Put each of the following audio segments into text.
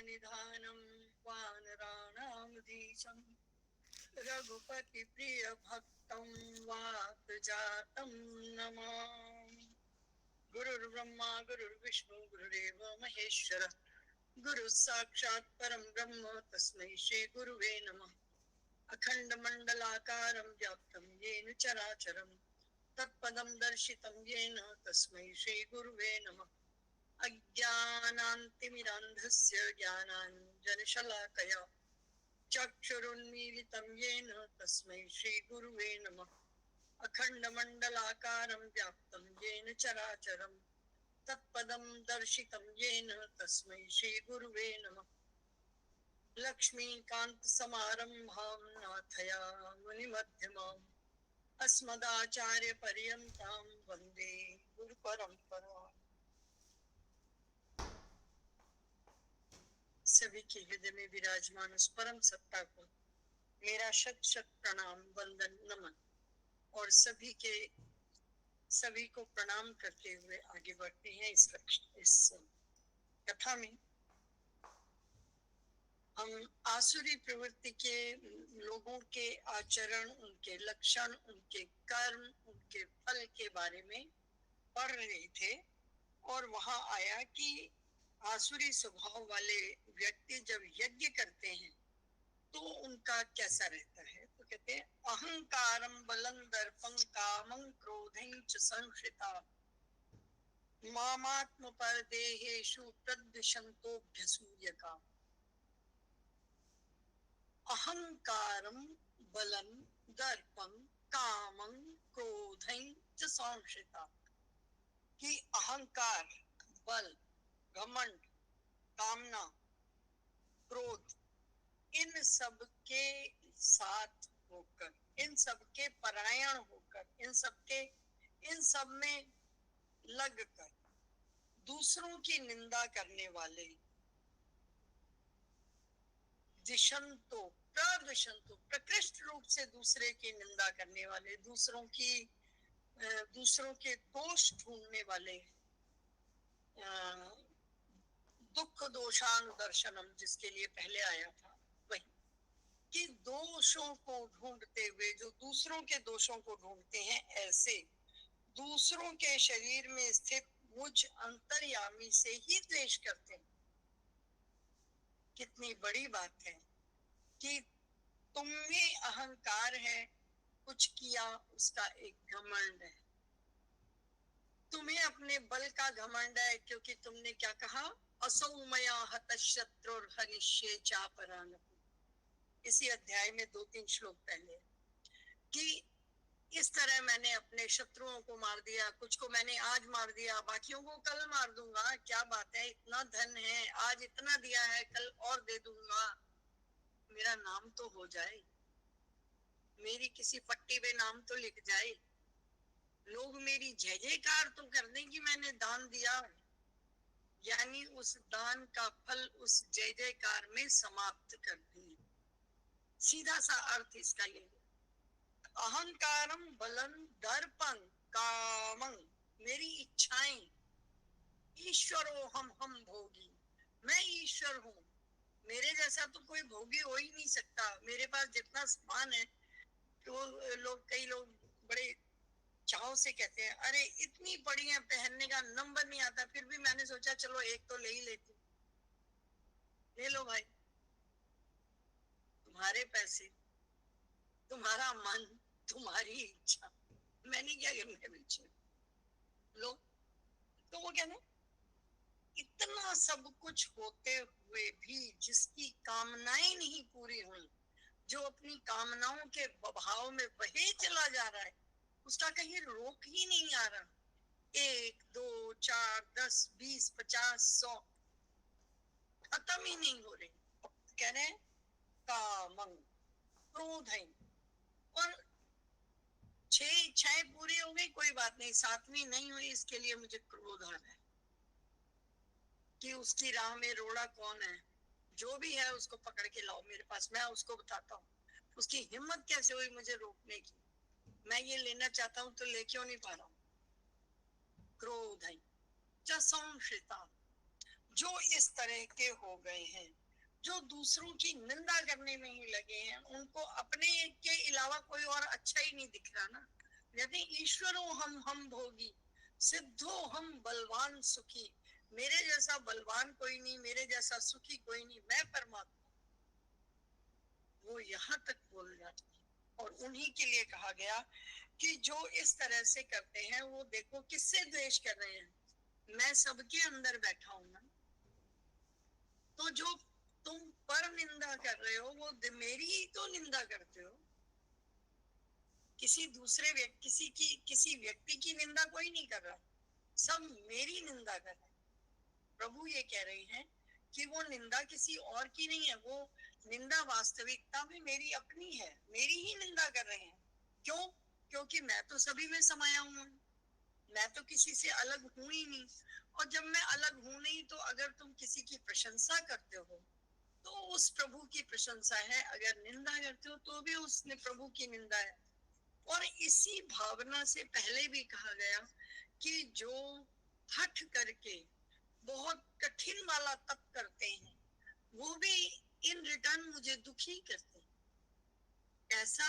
निधानं वानराणामधीशं रघुपति प्रिय भक्तं वातजातं नमामि। गुरुर्ब्रह्मा गुरुर्विष्णु गुरुदेव महेश्वर गुरु साक्षात् परं ब्रह्म तस्मै श्री गुरुवे नमः। अखंड मंडलाकारं व्याप्तं येन चराचरं तत्पदं दर्शितं येन तस्मै श्री गुरुवे नमः। अज्ञानान्तिमिरान्धस्य ज्ञानाञ्जनशलाकया चक्षुरुन्मीलितं येन तस्मै श्रीगुरुवे नमः। अखण्डमण्डलाकारं व्याप्तं येन चराचरं तत्पदं दर्शितं येन तस्मै श्रीगुरुवे नमः। लक्ष्मीकान्तसमारम्भां नाथयामुनिमध्यमाम् अस्मदाचार्यपर्यन्तां वन्दे गुरुपरम्पराम्। सभी के हृदय में विराजमान उस परम सत्ता को मेरा शत शत प्रणाम वंदन नमन। और सभी को प्रणाम करते हुए आगे बढ़ते हैं इस कथा में। हम आसुरी प्रवृत्ति के लोगों के आचरण, उनके लक्षण, उनके कर्म, उनके फल के बारे में पढ़ रहे थे। और वहां आया कि आसुरी स्वभाव वाले व्यक्ति जब यज्ञ करते हैं तो उनका कैसा रहता है। तो कहते हैं अहंकारं बलं दर्पं कामं क्रोधं च संश्रिता मामात्म परदेहेषु प्रद्विषन्तोऽभ्यसूयका। अहंकारं बलं दर्पं कामं क्रोधं च संश्रिता कि अहंकार, बल, घमंड, कामना, क्रोध, इन सब के साथ होकर, इन सब के परायण होकर, इन सब में लगकर दूसरों की निंदा करने वाले, दिशंतो प्रदुषंतो प्रकृष्ट रूप से दूसरे की निंदा करने वाले, दूसरों के दोष ढूंढने वाले, दुख दोषानुदर्शनम जिसके लिए पहले आया था वही, कि दोषों को ढूंढते हुए, जो दूसरों के दोषों को ढूंढते हैं, ऐसे दूसरों के शरीर में स्थित मुझ अंतर्यामी से ही द्वेष करते हैं। कितनी बड़ी बात है कि तुम में अहंकार है, कुछ किया उसका एक घमंड है, तुम्हें अपने बल का घमंड है, क्योंकि तुमने क्या कहा, असौ मया हतः शत्रुर्हनिष्ये चापरानपि। इसी अध्याय में 2-3 श्लोक पहले कि इस तरह मैंने अपने शत्रुओं को मार दिया, कुछ को मैंने आज मार दिया, बाकियों को कल मार दूंगा, क्या बात है, इतना धन है, आज इतना दिया है, कल और दे दूंगा, मेरा नाम तो हो जाए, मेरी किसी पट्टी पे नाम तो लिख जाए, लोग मेरी जय जयकार तो कर दें कि मैंने दान दिया। यानी उस दान का फल उस जय जयकार में समाप्त कर दी। सीधा सा अर्थ इसका ये है। अहंकारम बलम दर्पं कामं, मेरी इच्छाएं, ईश्वरो हम भोगी, मैं ईश्वर हूँ, मेरे जैसा तो कोई भोगी हो ही नहीं सकता, मेरे पास जितना सामान है। तो कई लोग बड़े चाव से कहते हैं, अरे इतनी बड़ी है, पहनने का नंबर नहीं आता, फिर भी मैंने सोचा चलो एक तो ले ही लेती। ले लो भाई, तुम्हारे पैसे, तुम्हारा मन, तुम्हारी इच्छा, मैंने क्या करना है पीछे, लो। तो वो कहने इतना सब कुछ होते हुए भी जिसकी कामनाएं नहीं पूरी हुई, जो अपनी कामनाओं के बहाव में बहे चला जा रहा है, उसका कहीं रोक ही नहीं आ रहा। 1, 2, 4, 10, 20, 50, 100 खत्म ही नहीं हो रही। कह रहे हैं कामं क्रोधं, और 6 इच्छाएं पूरी हो गई, कोई बात नहीं, 7वीं नहीं हुई, इसके लिए मुझे क्रोध आ रहा है कि उसकी राह में रोड़ा कौन है, जो भी है उसको पकड़ के लाओ मेरे पास, मैं उसको बताता हूँ, उसकी हिम्मत कैसे हुई मुझे रोकने की, मैं ये लेना चाहता हूँ तो ले क्यों नहीं पा रहा हूँ। क्रोध है च संश्रिता, जो इस तरह के हो गए हैं, जो दूसरों की निंदा करने में ही लगे हैं, उनको अपने के अलावा कोई और अच्छा ही नहीं दिख रहा ना। यदि ईश्वरो हम भोगी, सिद्धो हम बलवान सुखी, मेरे जैसा बलवान कोई नहीं, मेरे जैसा सुखी कोई नहीं, मैं परमात्मा। वो यहाँ तक बोल जाती है। और उन्हीं के लिए कहा गया कि जो इस तरह से करते हैं वो देखो किससे द्वेष कर रहे हैं, मैं सबके अंदर बैठा हूं ना। तो जो तुम पर निंदा कर रहे हो वो मेरी ही तो निंदा करते हो। किसी दूसरे व्यक्ति किसी व्यक्ति की निंदा कोई नहीं कर रहा, सब मेरी निंदा कर रहे हैं। प्रभु ये कह रहे हैं कि वो निंदा किसी और की नहीं है, वो निंदा वास्तविकता में मेरी अपनी है, मेरी ही निंदा कर रहे हैं। क्यों? क्योंकि मैं तो सभी में समाया हूँ, मैं तो किसी से अलग हूं ही नहीं। और जब मैं अलग हूं नहीं तो अगर तुम किसी की प्रशंसा करते हो तो उस प्रभु की प्रशंसा है, अगर निंदा करते हो तो भी उसने प्रभु की निंदा है। और इसी भावना से पहले भी कहा गया कि जो हठ करके बहुत कठिन वाला तप करते हैं वो भी इन रिटर्न मुझे दुखी करते हैं। ऐसा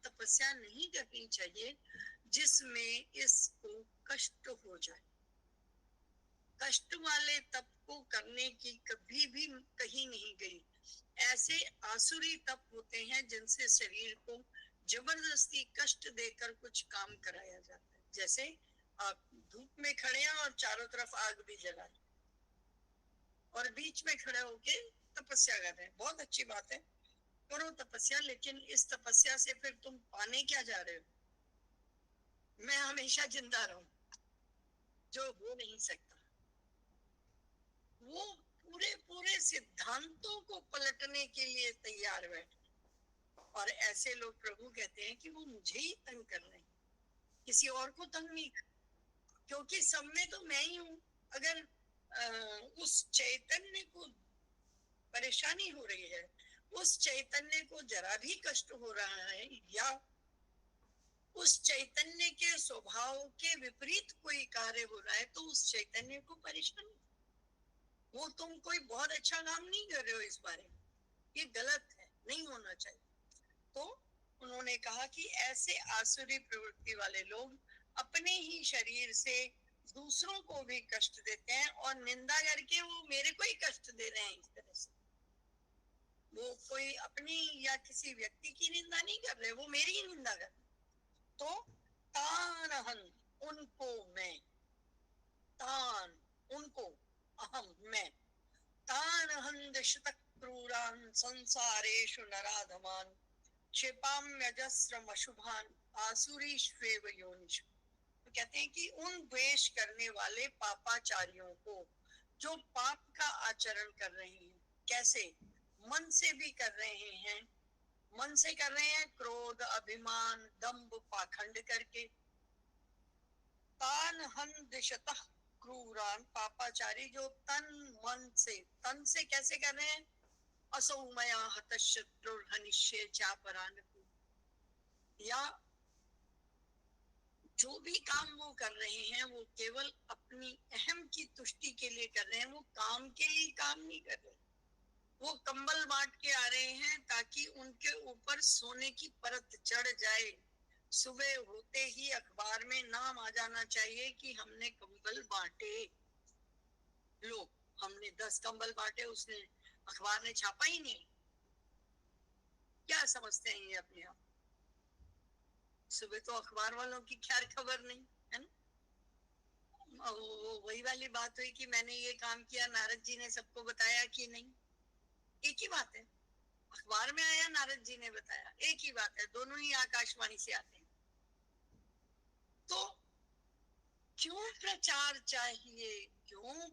तपस्या नहीं करनी चाहिए जिसमें इसको कष्ट हो जाए। कष्ट वाले तप को करने की कभी भी कहीं नहीं गई। ऐसे आसुरी तप होते हैं जिनसे शरीर को जबरदस्ती कष्ट देकर कुछ काम कराया जाता है। जैसे आप धूप में खड़े हैं और चारों तरफ आग भी जला है और बीच में खड़े होके तपस्या कर रहे हैं, बहुत अच्छी बात है, करो तपस्या, लेकिन इस तपस्या से फिर तुम पाने क्या जा रहे हो? मैं हमेशा जिंदा रहूं, जो हो नहीं सकता। वो पूरे पूरे सिद्धांतों को पलटने के लिए तैयार बैठे। और ऐसे लोग प्रभु कहते हैं कि वो मुझे ही तंग कर रहे हैं, किसी और को तंग नहीं कर, क्योंकि सब में तो मैं ही हूं। अगर उस चैतन्य को परेशानी हो रही है, उस चैतन्य को जरा भी कष्ट हो रहा है, या उस चैतन्य के स्वभाव के विपरीत कोई कार्य हो रहा है, तो उस चैतन्य को परेशानी। वो तुम कोई बहुत अच्छा काम नहीं कर रहे हो, इस बारे में ये गलत है, नहीं होना चाहिए। तो उन्होंने कहा कि ऐसे आसुरी प्रवृत्ति वाले लोग अपने ही शरीर से दूसरों को भी कष्ट देते हैं और निंदा करके वो मेरे को ही कष्ट दे रहे हैं। इस तरह से वो कोई अपनी या किसी व्यक्ति की निंदा नहीं कर रहे, वो मेरी ही निंदा कर रहे। तो तानहन, उनको मैं, तान उनको, अहम मैं, तानहन दशतक क्रूरान संसारेषु नराधमान क्षिपाम्यजस्रम अशुभान आसुरीष्वेव योनिषु। तो कहते हैं कि उन द्वेष करने वाले पापाचारियों को जो पाप का आचरण कर रहे हैं, कैसे? मन से भी कर रहे हैं, मन से कर रहे हैं क्रोध, अभिमान, दंभ, पाखंड करके। तान हन दिशतः क्रूरान, पापाचारी जो तन से कैसे कर रहे हैं? असौ मया हतः शत्रुर्हनिष्ये चापरान, या जो भी काम वो कर रहे हैं वो केवल अपनी अहम की तुष्टि के लिए कर रहे हैं, वो काम के लिए काम नहीं कर रहे। वो कंबल बांट के आ रहे हैं ताकि उनके ऊपर सोने की परत चढ़ जाए, सुबह होते ही अखबार में नाम आ जाना चाहिए कि हमने कंबल बांटे। लो, हमने 10 कंबल बांटे, उसने अखबार ने छापा ही नहीं। क्या समझते हैं ये अपने आप? सुबह तो अखबार वालों की खैर खबर नहीं है ना। वही वाली बात हुई कि मैंने ये काम किया, नारद जी ने सबको बताया कि नहीं, एक ही बात है। अखबार में आया, नारद जी ने बताया, एक ही बात है, दोनों ही आकाशवाणी से आते हैं। तो क्यों प्रचार चाहिए? क्यों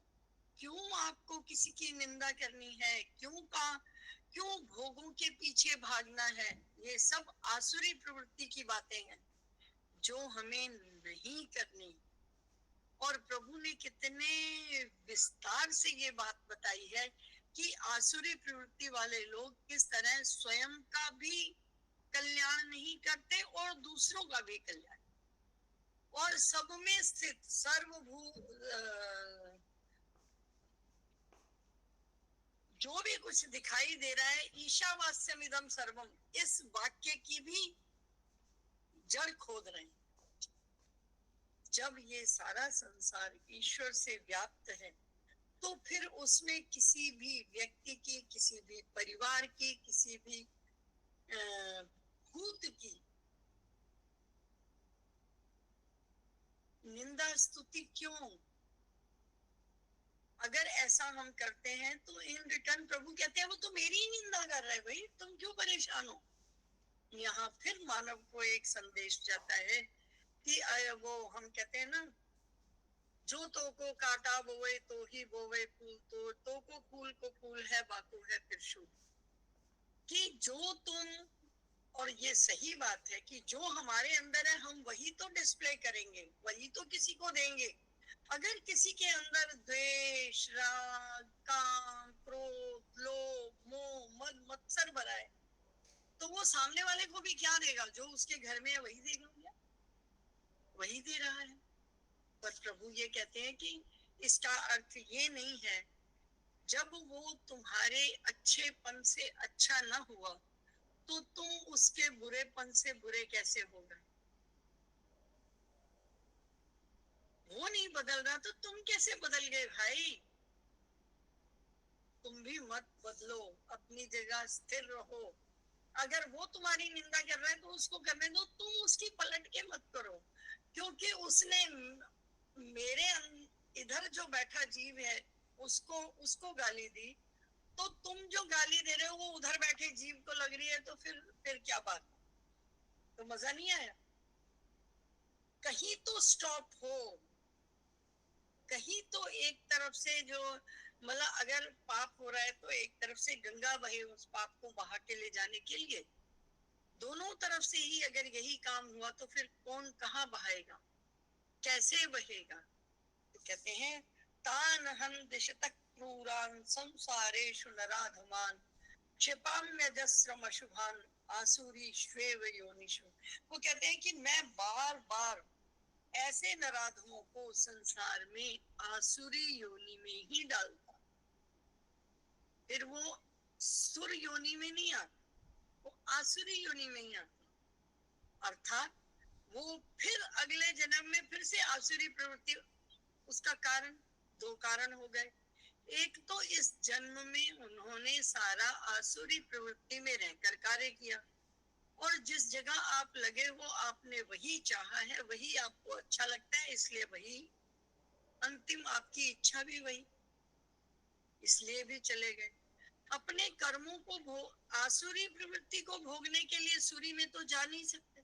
क्यों आपको किसी की निंदा करनी है? क्यों भोगों के पीछे भागना है? ये सब आसुरी प्रवृत्ति की बातें हैं जो हमें नहीं करनी। और प्रभु ने कितने विस्तार से ये बात बताई है कि आसुरी प्रवृत्ति वाले लोग किस तरह स्वयं का भी कल्याण नहीं करते और दूसरों का भी कल्याण, और सब में स्थित सर्वभू जो भी कुछ दिखाई दे रहा है, ईशावास्यम इदम सर्वम, इस वाक्य की भी जड़ खोद रहे हैं। जब ये सारा संसार ईश्वर से व्याप्त है, तो फिर उसमें किसी भी व्यक्ति की, किसी भी परिवार की, किसी भी भूत की निंदा स्तुति क्यों? अगर ऐसा हम करते हैं तो इन रिटर्न प्रभु कहते हैं वो तो मेरी ही निंदा कर रहा है, भाई तुम क्यों परेशान हो? यहाँ फिर मानव को एक संदेश जाता है कि वो हम कहते हैं ना, जो तो को काटा बोवे तो ही बोवे फूल, तो को फूल है, बाकू है फिर शूल। कि जो तुम, और ये सही बात है कि जो हमारे अंदर है हम वही तो डिस्प्ले करेंगे, वही तो किसी को देंगे। अगर किसी के अंदर द्वेष, राग, काम, क्रोध, लोभ, मोह, मद, मत्सर भरा है, तो वो सामने वाले को भी क्या देगा? जो उसके घर में है वही देगा, वही दे रहा है। पर प्रभु ये कहते हैं कि इसका अर्थ ये नहीं है, जब वो तुम्हारे अच्छेपन से अच्छा न हुआ तो तुम उसके बुरेपन से बुरे कैसे हो गए? वो नहीं बदल रहा तो तुम कैसे बदल गए भाई? तुम भी मत बदलो, अपनी जगह स्थिर रहो। अगर वो तुम्हारी निंदा कर रहा है तो उसको करने दो, तुम उसकी पलट के मत करो। क्योंकि उसने मेरे इधर जो बैठा जीव है उसको उसको गाली दी, तो तुम जो गाली दे रहे हो वो उधर बैठे जीव को लग रही है, तो फिर क्या बात? तो मजा नहीं आया। कहीं तो स्टॉप हो, कहीं तो एक तरफ से जो, मतलब अगर पाप हो रहा है तो एक तरफ से गंगा बहे उस पाप को बहा के ले जाने के लिए। दोनों तरफ से ही अगर यही काम हुआ तो फिर कौन कहाँ बहाएगा, कैसे बहेगा? तो कहते हैं तान हन दिशतक क्रूरान संसारेषु नराधमान क्षिपाम्यजस्रम अशुभान आसुरी श्वेव योनिषु। वो कहते हैं कि मैं बार बार ऐसे नराधमों को संसार में आसुरी योनि में ही डालता, फिर वो सुर योनि में नहीं आता, वो आसुरी योनि में ही आता। अर्थात वो फिर अगले जन्म में फिर से आसुरी प्रवृत्ति, उसका कारण, दो कारण हो गए। एक तो इस जन्म में उन्होंने सारा आसुरी प्रवृत्ति में रहकर कार्य किया, और जिस जगह आप लगे हो आपने वही चाहा है, वही आपको अच्छा लगता है, इसलिए वही अंतिम आपकी इच्छा भी वही, इसलिए भी चले गए। अपने कर्मों को आसुरी प्रवृत्ति को भोगने के लिए सूरी में तो जा नहीं सकते,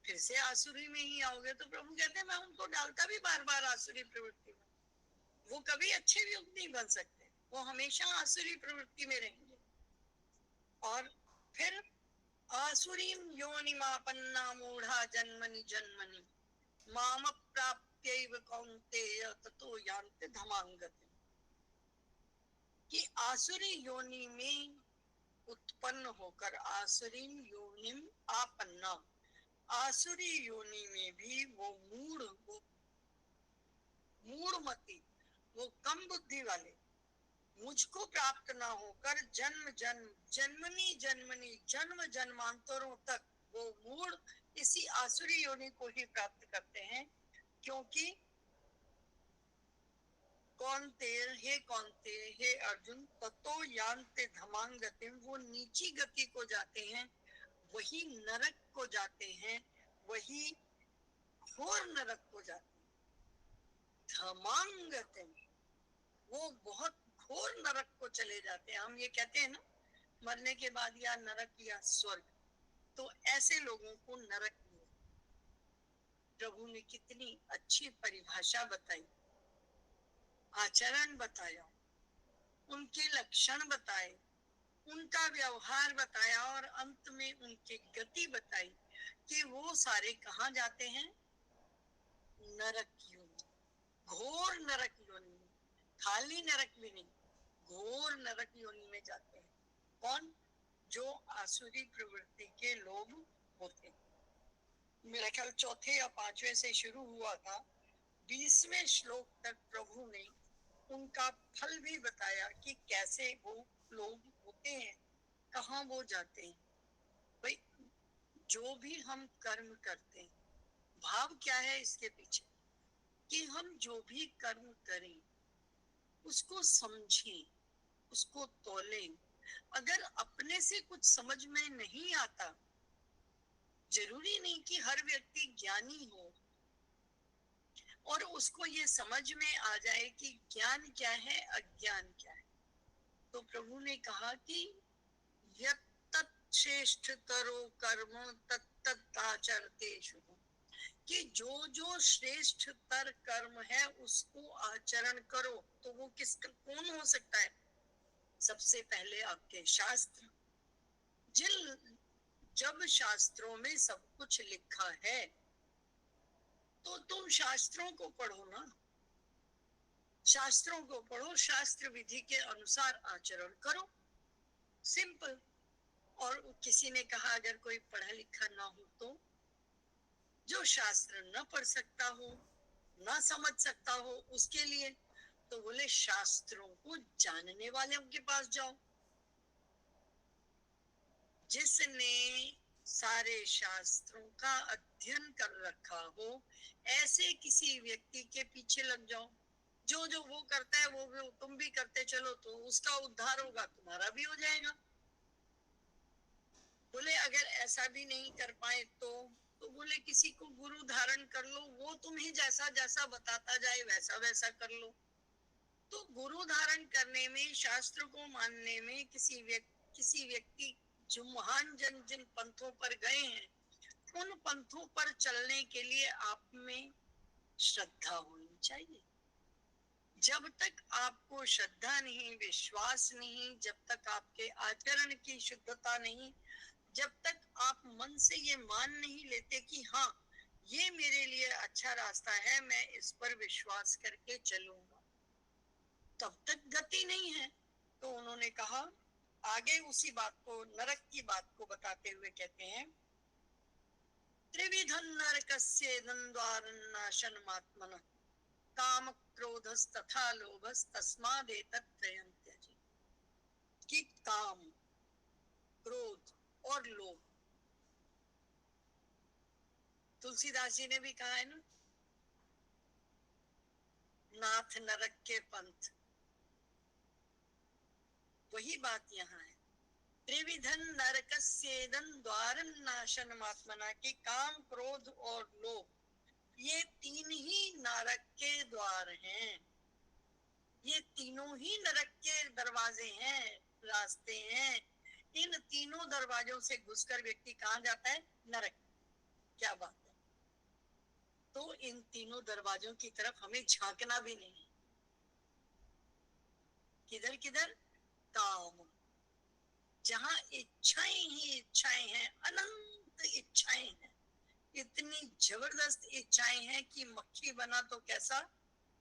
फिर से आसुरी में ही आओगे। तो प्रभु कहते हैं मैं उनको डालता भी बार बार आसुरी प्रवृत्ति में, वो कभी अच्छे भी नहीं बन सकते, वो हमेशा आसुरी प्रवृत्ति में रहेंगे। और फिर आसुरीम योनिमापन्ना मूढ़ा जन्मनि जन्मनि माम प्राप्त्यैव कौन्तेय ततो यान्ति धमांगति। कि आसुरी योनि में उत्पन्न होकर आसुरी योनिम आपन्ना, आसुरी योनि में भी वो मूढ़मती, वो कम बुद्धि वाले मुझको प्राप्त ना होकर जन्म जन्म जन्मनी जन्मनी जन्म जन्मांतरों तक वो मूढ़ इसी आसुरी योनि को ही प्राप्त करते हैं। क्योंकि कौनते हे अर्जुन ततो यान्ते धमांगति, वो नीची गति को जाते हैं, वही नरक को जाते हैं, वही घोर नरक को जाते हैं। धमांगति, वो बहुत घोर नरक को चले जाते हैं। हम ये कहते हैं ना मरने के बाद या नरक या स्वर्ग, तो ऐसे लोगों को नरक में प्रभु ने कितनी अच्छी परिभाषा बताई, आचरण बताया, उनके लक्षण बताए, उनका व्यवहार बताया, और अंत में उनकी गति बताई कि वो सारे कहाँ जाते हैं? नरक योनि, घोर नरक योनि में। खाली नरक भी नहीं, घोर नरक योनि में जाते हैं। कौन? जो आसुरी प्रवृत्ति के लोग होते हैं। मेरा ख्याल चौथे या पांचवें से शुरू हुआ था, 20वें श्लोक तक प्रभु ने उनका फल भी बताया कि कैसे वो लोग होते हैं, कहाँ वो जाते हैं। भाई जो भी हम कर्म करते हैं, भाव क्या है इसके पीछे, कि हम जो भी कर्म करें उसको समझें, उसको तौलें। अगर अपने से कुछ समझ में नहीं आता, जरूरी नहीं कि हर व्यक्ति ज्ञानी हो और उसको ये समझ में आ जाए कि ज्ञान क्या है, अज्ञान क्या है। तो प्रभु ने कहा कि यत्तत् श्रेष्ठतरो कर्म तत्तदाचरतेषु, कि जो जो श्रेष्ठतर कर्म है उसको आचरण करो। तो वो किसका कौन हो सकता है? सबसे पहले आपके शास्त्र। जब शास्त्रों में सब कुछ लिखा है तो तुम शास्त्रों को पढ़ो ना, शास्त्रों को पढ़ो, शास्त्र विधि के अनुसार आचरण करो, सिंपल। और किसी ने कहा अगर कोई पढ़ा लिखा ना हो तो, जो शास्त्र न पढ़ सकता हो, ना समझ सकता हो, उसके लिए तो बोले शास्त्रों को जानने वालों के पास जाओ। जिसने सारे शास्त्रों का अध्ययन कर रखा हो, ऐसे किसी व्यक्ति के पीछे लग जाओ। जो जो वो करता है वो तुम भी करते चलो, तो उसका उद्धार होगा, तुम्हारा भी हो जाएगा। बोले अगर ऐसा भी नहीं कर पाए तो बोले किसी को गुरु धारण कर लो, वो तुम्हें जैसा जैसा बताता जाए वैसा वैसा कर लो। तो गुरु धारण करने में, शास्त्र को मानने में किसी व्यक्ति जो महान जन जिन पंथों पर गए हैं, उन पंथों पर चलने के लिए आप में श्रद्धा होनी चाहिए। जब तक आपको श्रद्धा नहीं, विश्वास नहीं, जब तक आपके आचरण की शुद्धता नहीं, जब तक आप मन से ये मान नहीं लेते कि हाँ ये मेरे लिए अच्छा रास्ता है, मैं इस पर विश्वास करके चलूंगा, तब तक गति नहीं है। तो उन्होंने कहा आगे उसी बात को, नरक की बात को बताते हुए कहते हैं, त्रिविधं नरकस्येदं द्वारनाशनमात्मनः काम क्रोधस्तथा लोभस्तस्मादेतत् त्रयं त्यजेत्। कि काम, क्रोध और लोभ, तुलसीदास जी ने भी कहा है ना, नाथ नरक के पंथ, वही बात यहाँ है। त्रिविधं नरकस्येदं द्वारनाशनमात्मना, की काम, क्रोध और लोभ, ये तीन ही नरक के द्वार हैं। ये तीनों ही नरक के दरवाजे हैं, रास्ते हैं। इन तीनों दरवाजों से घुसकर व्यक्ति कहाँ जाता है? नरक। क्या बात है। तो इन तीनों दरवाजों की तरफ हमें झांकना भी नहीं। किधर किधर? काम, जहाँ इच्छाएं ही इच्छाएं हैं, अनंत इच्छाएं हैं, इतनी जबरदस्त इच्छाएं हैं कि मक्खी बना तो कैसा,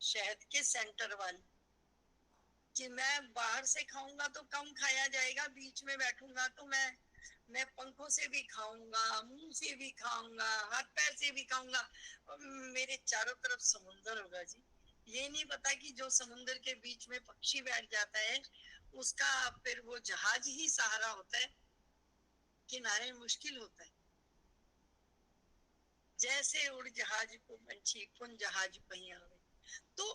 शहद के सेंटर वाली, कि मैं बाहर से खाऊंगा तो कम खाया जाएगा, बीच में बैठूंगा तो मैं पंखों से भी खाऊंगा, मुंह से भी खाऊंगा, हाथ पैर से भी खाऊंगा, और मेरे चारों तरफ समुंदर होगा जी। ये नहीं पता कि जो समुंदर के बीच में पक्षी बैठ जाता है उसका फिर वो जहाज ही सहारा होता है, किनारे मुश्किल होता है। जैसे उड़ जहाज को पंछी, पुन जहाज पहिया। तो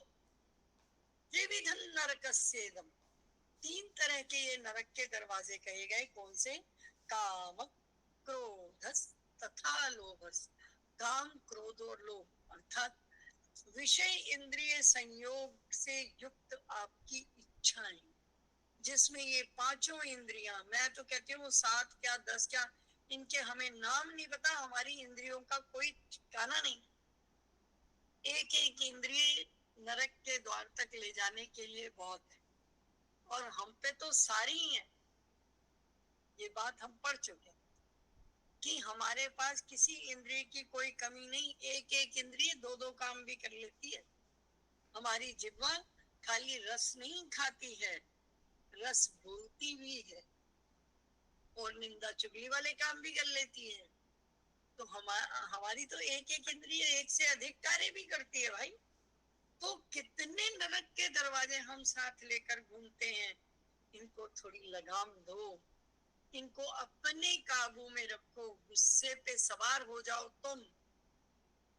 त्रिविधं नरकस्येदं, तीन तरह के ये नरक के दरवाजे कहे गए। कौन से? काम, क्रोधस तथा लोभस। काम, क्रोध और लोभ अर्थात विषय इंद्रिय संयोग से युक्त आपकी इच्छाएं, जिसमें ये पांचों इंद्रियां, मैं तो कहती हूँ 7 क्या 10 क्या, इनके हमें नाम नहीं पता, हमारी इंद्रियों का कोई ठिकाना नहीं। एक एक इंद्रिय नरक के द्वार तक ले जाने के लिए बहुत है, और हम पे तो सारी ही है। ये बात हम पढ़ चुके कि हमारे पास किसी इंद्रिय की कोई कमी नहीं, एक एक इंद्रिय दो दो काम भी कर लेती है। हमारी जिह्वा खाली रस नहीं खाती है, रस बोलती भी है, और निंदा चुगली वाले काम भी कर लेती है। तो हमारी तो एक एक इंद्रिय एक से अधिक कार्य भी करती है भाई। तो कितने नरक के दरवाजे हम साथ लेकर घूमते हैं। इनको थोड़ी लगाम दो, इनको अपने काबू में रखो। गुस्से पे सवार हो जाओ तुम,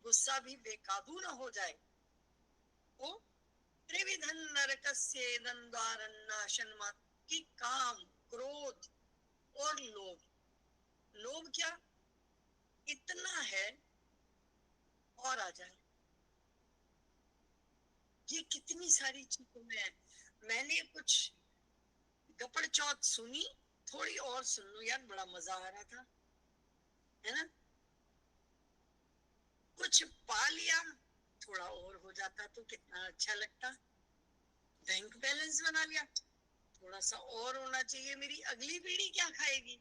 गुस्सा भी बेकाबू न हो जाए। वो त्रिविधन नरकस्येदं द्वारं नाशन मात्र की काम, क्रोध और लोभ। लोभ क्या, इतना है और आ जाए, ये कितनी सारी चीजों में है। मैंने कुछ गपड़ चौथ सुनी, थोड़ी और सुन लूं यार, बड़ा मजा आ रहा था, है ना। कुछ पा लिया, थोड़ा और हो जाता तो कितना अच्छा लगता। बैंक बैलेंस बना लिया, थोड़ा सा और होना चाहिए, मेरी अगली पीढ़ी क्या खाएगी।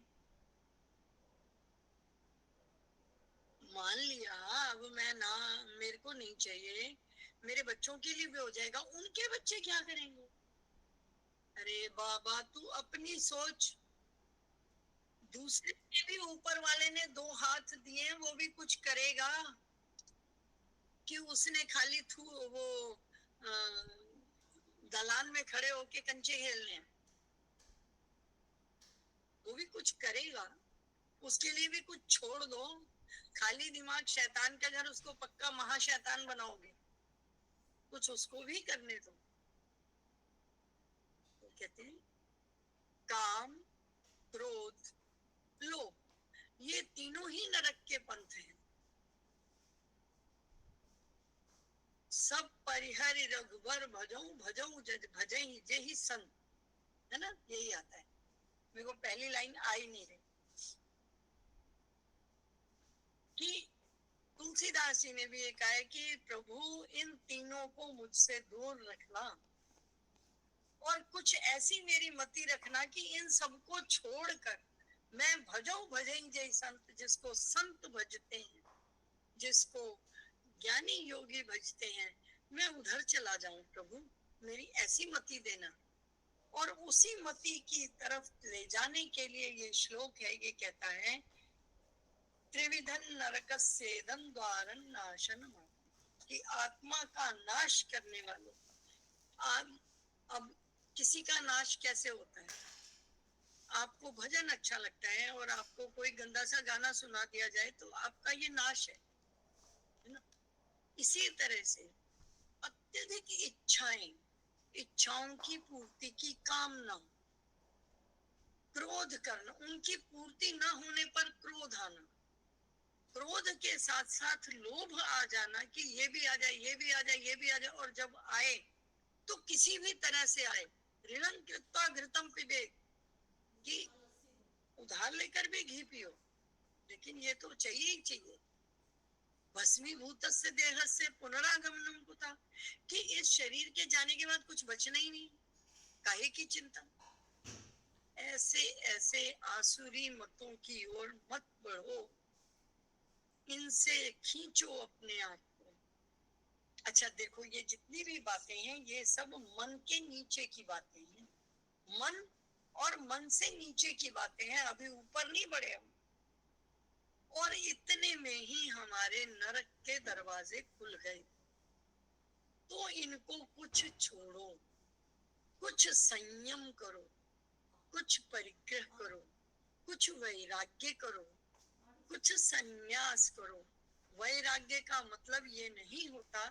मान लिया अब मैं ना, मेरे को नहीं चाहिए, मेरे बच्चों के लिए भी हो जाएगा, उनके बच्चे क्या करेंगे। अरे बाबा तू अपनी सोच, दूसरे के भी ऊपर वाले ने दो हाथ दिए, वो भी कुछ करेगा कि उसने खाली थू वो दलान में खड़े होके कंचे खेलने हैं। वो भी कुछ करेगा, उसके लिए भी कुछ छोड़ दो। खाली दिमाग शैतान का घर, उसको पक्का महाशैतान बनाओगे, कुछ उसको भी करने दो। तो कहते हैं काम, क्रोध, लोभ, ये तीनों ही नरक के पंथ हैं। सब परिहरि रघुबर भजऊ भजऊ जज भजई जेहि संत, है ना, यही आता है। मेरे को पहली लाइन आई नहीं रही कि तुलसीदास जी ने भी ये कहा है कि प्रभु इन तीनों को मुझसे दूर रखना, और कुछ ऐसी मेरी मति रखना कि इन सबको छोड़कर मैं भजऊ भजई जय संत, जिसको संत भजते हैं, जिसको ज्ञानी योगी भजते हैं, मैं उधर चला जाऊं प्रभु, मेरी ऐसी मति देना। और उसी मति की तरफ ले जाने के लिए ये श्लोक है। ये कहता है त्रिविधन नरकस्येदं द्वारं नाशनम्, कि आत्मा का नाश करने वालों। अब किसी का नाश कैसे होता है, आपको भजन अच्छा लगता है और आपको कोई गंदा सा गाना सुना दिया जाए तो आपका ये नाश है ना। इसी तरह से अत्यधिक इच्छाएं, इच्छाओं की पूर्ति की कामना, क्रोध करना, उनकी पूर्ति न होने पर क्रोध आना, क्रोध के साथ साथ लोभ आ जाना कि ये भी आ जाए, ये भी आ जाए, ये भी आ जाए, और जब आए तो किसी भी तरह से आए। ऋणं कृत्वा घृतम पिबेत, कि उधार लेकर भी घी पियो, लेकिन ये तो चाहिए ही चाहिए। भस्मीभूतस्य देहस्य पुनरागमनम कुतः, कि इस शरीर के जाने के बाद कुछ बचना ही नहीं, काहे की चिंता। ऐसे ऐसे आसुरी मतों की ओर मत बढ़ो, इनसे खींचो अपने आप को। अच्छा देखो, ये जितनी भी बातें हैं ये सब मन के नीचे की बातें हैं, मन और मन से नीचे की बातें हैं, अभी ऊपर नहीं बढ़े हम। और इतने में ही हमारे नरक के दरवाजे खुल गए। तो इनको कुछ छोड़ो, कुछ संयम करो, कुछ परिग्रह करो, कुछ वैराग्य करो, कुछ संन्यास करो। वैराग्य का मतलब ये नहीं होता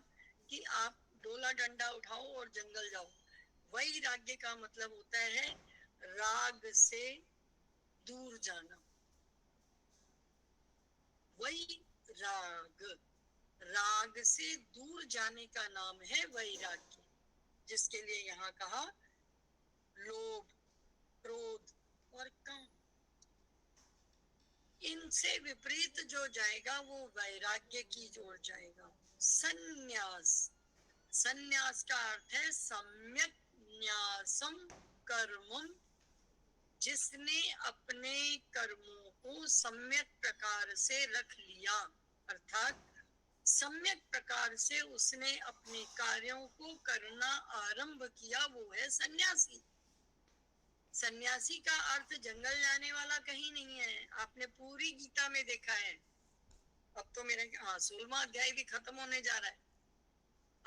कि आप डोला डंडा उठाओ और जंगल जाओ। वैराग्य का मतलब होता है राग से दूर जाना। वैराग, राग से दूर जाने का नाम है वैराग्य, जिसके लिए यहाँ कहा लोभ, क्रोध और काम। इनसे विपरीत जो जाएगा वो वैराग्य की ओर जाएगा। संन्यास, संन्यास का अर्थ है सम्यक न्यासम कर्मम, जिसने अपने कर्मों को सम्यक प्रकार से रख लिया, अर्थात सम्यक प्रकार से उसने अपने कार्यों को करना आरंभ किया, वो है सन्यासी। सन्यासी का अर्थ जंगल जाने वाला कहीं नहीं है, आपने पूरी गीता में देखा है। अब तो मेरा 16वां अध्याय भी खत्म होने जा रहा है,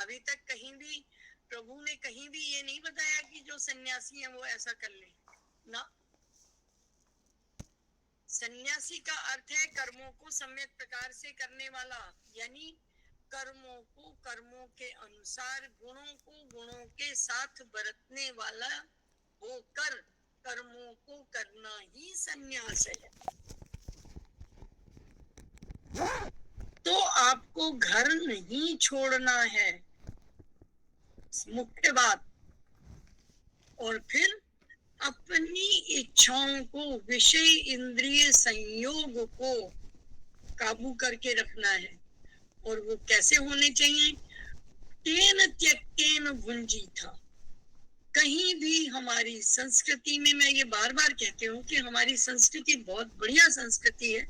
अभी तक कहीं भी प्रभु ने कहीं भी ये नहीं बताया कि जो सन्यासी है वो ऐसा कर ले ना। सन्यासी का अर्थ है कर्मों को सम्यक प्रकार से करने वाला, यानी कर्मों को कर्मों के अनुसार, गुणों को गुणों के साथ बरतने वाला होकर कर्मों को करना ही सन्यास है। तो आपको घर नहीं छोड़ना है, मुख्य बात। और फिर अपनी इच्छाओं को, विषय इंद्रिय संयोग को काबू करके रखना है। और वो कैसे होने चाहिए? तेन त्यक्तेन भुंजीथा। कहीं भी हमारी संस्कृति में, मैं ये बार बार कहती हूँ कि हमारी संस्कृति बहुत बढ़िया संस्कृति है,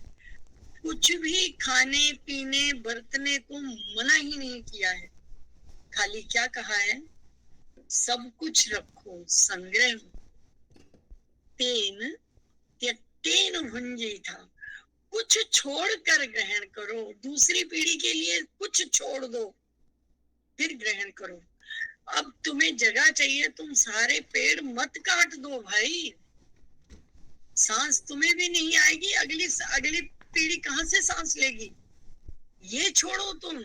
कुछ भी खाने पीने बरतने को मना ही नहीं किया है। खाली क्या कहा है? सब कुछ रखो, संग्रह। तेन त्यक्तेन भुंजीथा, कुछ छोड़ कर ग्रहण करो। दूसरी पीढ़ी के लिए कुछ छोड़ दो, फिर ग्रहण करो। अब तुम्हें जगह चाहिए, तुम सारे पेड़ मत काट दो भाई। सांस तुम्हें भी नहीं आएगी, अगली पीढ़ी कहां से सांस लेगी? ये छोड़ो, तुम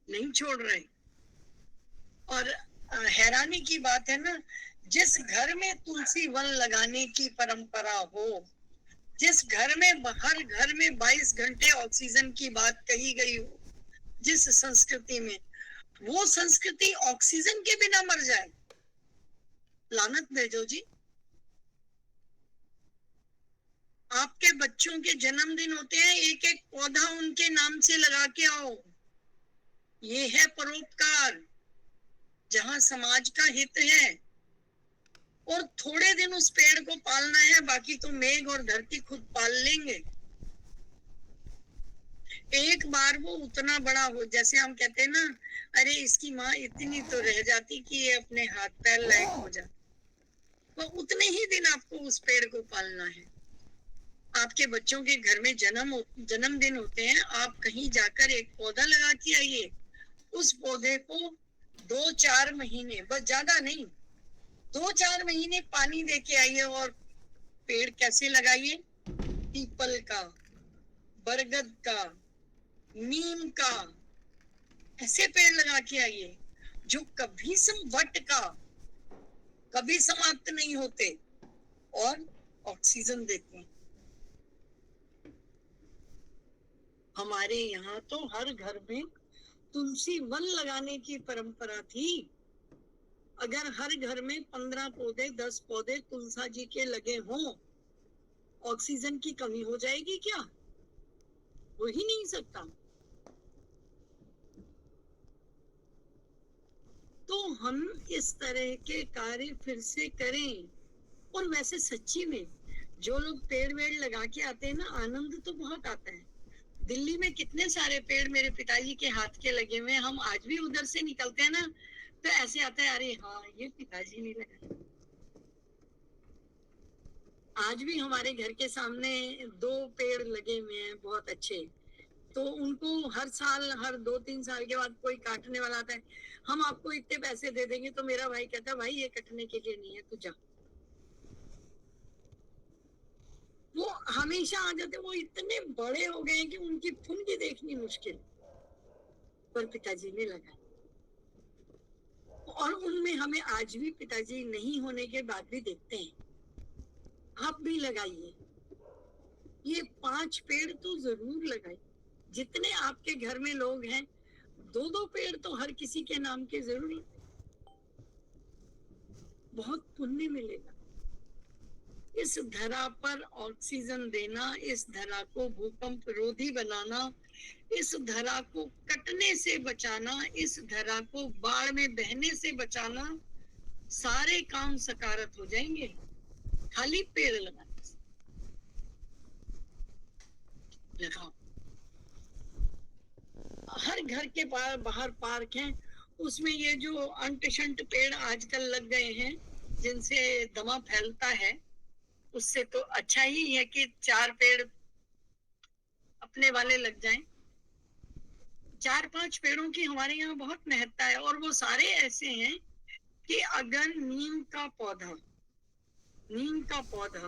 नहीं छोड़ रहे। और हैरानी की बात है ना, जिस घर में तुलसी वन लगाने की परंपरा हो, जिस घर में हर घर में 22 घंटे ऑक्सीजन की बात कही गई हो, जिस संस्कृति में, वो संस्कृति ऑक्सीजन के बिना मर जाए, लानत भेजो जी। आपके बच्चों के जन्मदिन होते हैं, एक एक पौधा उनके नाम से लगा के आओ। ये है परोपकार, जहां समाज का हित है। और थोड़े दिन उस पेड़ को पालना है, बाकी तो मेघ और धरती खुद पाल लेंगे। एक बार वो उतना बड़ा हो, जैसे हम कहते हैं ना, अरे इसकी माँ इतनी तो रह जाती कि ये अपने हाथ पैर लायक हो जाती, तो उतने ही दिन आपको उस पेड़ को पालना है। आपके बच्चों के घर में जन्मदिन होते हैं, आप कहीं जाकर एक पौधा लगा के आइए। उस पौधे को 2-4 महीने, बस ज्यादा नहीं, 2-4 महीने पानी दे के आइए। और पेड़ कैसे लगाइए? पीपल का, बरगद का, नीम का, ऐसे पेड़ लगा के आइए जो कभी वट का कभी समाप्त नहीं होते और ऑक्सीजन देते हैं। हमारे यहाँ तो हर घर में तुलसी वन लगाने की परंपरा थी। अगर हर घर में 15 पौधे 10 पौधे तुलसा जी के लगे हों, ऑक्सीजन की कमी हो जाएगी क्या? हो ही नहीं सकता। तो हम इस तरह के कार्य फिर से करें। और वैसे सच्ची में जो लोग पेड़ वेड़ लगा के आते हैं ना, आनंद तो बहुत आता है। दिल्ली में कितने सारे पेड़ मेरे पिताजी के हाथ के लगे हुए हैं। हम आज भी उधर से निकलते हैं ना, तो ऐसे आता है, अरे हाँ ये पिताजी ने लगाया। आज भी हमारे घर के सामने 2 पेड़ लगे हुए हैं बहुत अच्छे, तो उनको हर साल, हर 2-3 साल के बाद कोई काटने वाला आता है, हम आपको इतने पैसे दे देंगे। तो मेरा भाई कहता है, भाई ये कटने के लिए नहीं है, तू जा। वो हमेशा आ जाते, वो इतने बड़े हो गए कि उनकी फुनगी देखनी मुश्किल, पर पिताजी ने लगाया। और उनमें हमें आज भी पिताजी नहीं होने के बाद भी देखते हैं। आप भी लगाइए, ये 5 पेड़ तो जरूर लगाइए। जितने आपके घर में लोग हैं, 2-2 पेड़ तो हर किसी के नाम के जरूर, बहुत पुण्य मिलेगा। इस धरा पर ऑक्सीजन देना, इस धरा को भूकंप रोधी बनाना, इस धरा को कटने से बचाना, इस धरा को बाढ़ में बहने से बचाना, सारे काम सकारत हो जाएंगे खाली पेड़ लगाने से। लगाओ। हर घर के बाहर पार्क हैं, उसमें ये जो अंट शंट पेड़ आजकल लग गए हैं, जिनसे दमा फैलता है, उससे तो अच्छा ही है कि 4 पेड़ अपने वाले लग जाएं। 4-5 पेड़ों की हमारे यहाँ बहुत महत्ता है, और वो सारे ऐसे हैं कि अगर नीम का पौधा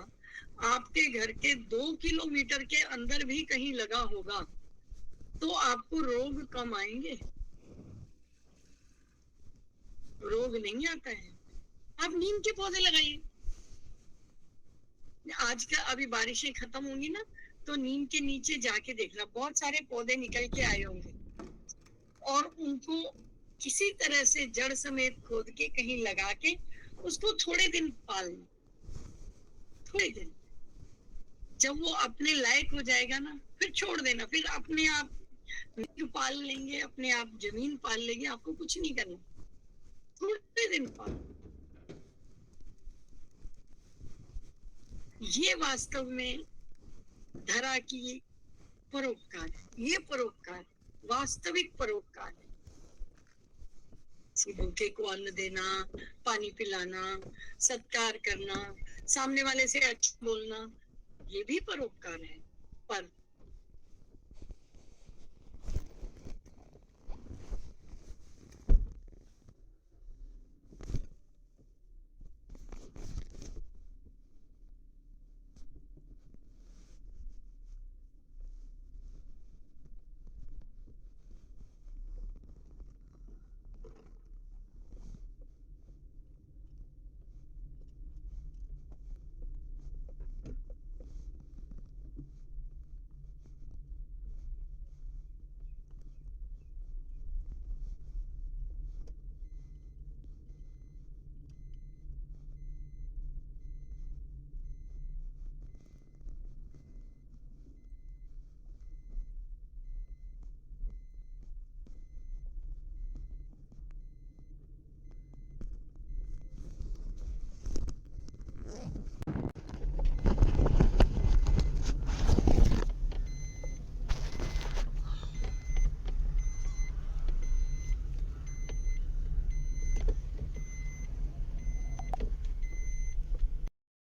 आपके घर के 2 किलोमीटर के अंदर भी कहीं लगा होगा तो आपको रोग कम आएंगे, रोग नहीं आता है। आप नीम के पौधे लगाइए। आज का अभी बारिशें खत्म होंगी ना, तो नीम के नीचे जाके देखना, बहुत सारे पौधे निकल के आए होंगे, और उनको किसी तरह से जड़ समेत खोद के कहीं लगा के उसको थोड़े दिन पालना, थोड़े दिन। जब वो अपने लायक हो जाएगा ना, फिर छोड़ देना, फिर अपने आप पाल लेंगे, अपने आप जमीन पाल लेंगे, आपको कुछ नहीं करना, थोड़े दिन पाल। ये वास्तव में धरा की परोपकार है, ये परोपकार, वास्तविक परोपकार है। भूखे को अन्न देना, पानी पिलाना, सत्कार करना, सामने वाले से अच्छा बोलना, ये भी परोपकार है। पर